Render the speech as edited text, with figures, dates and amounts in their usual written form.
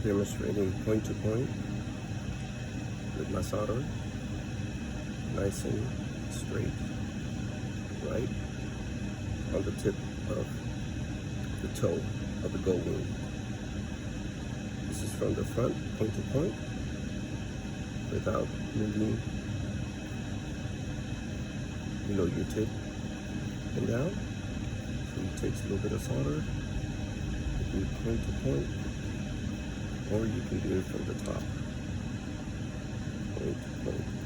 demonstrating point to point with my solder, nice and straight, right on the tip of the toe of the gold wing. This is from the front, point to point, without moving, your tip and down. So it takes a little bit of solder, you can point to point, or you can do it from the top, point to point.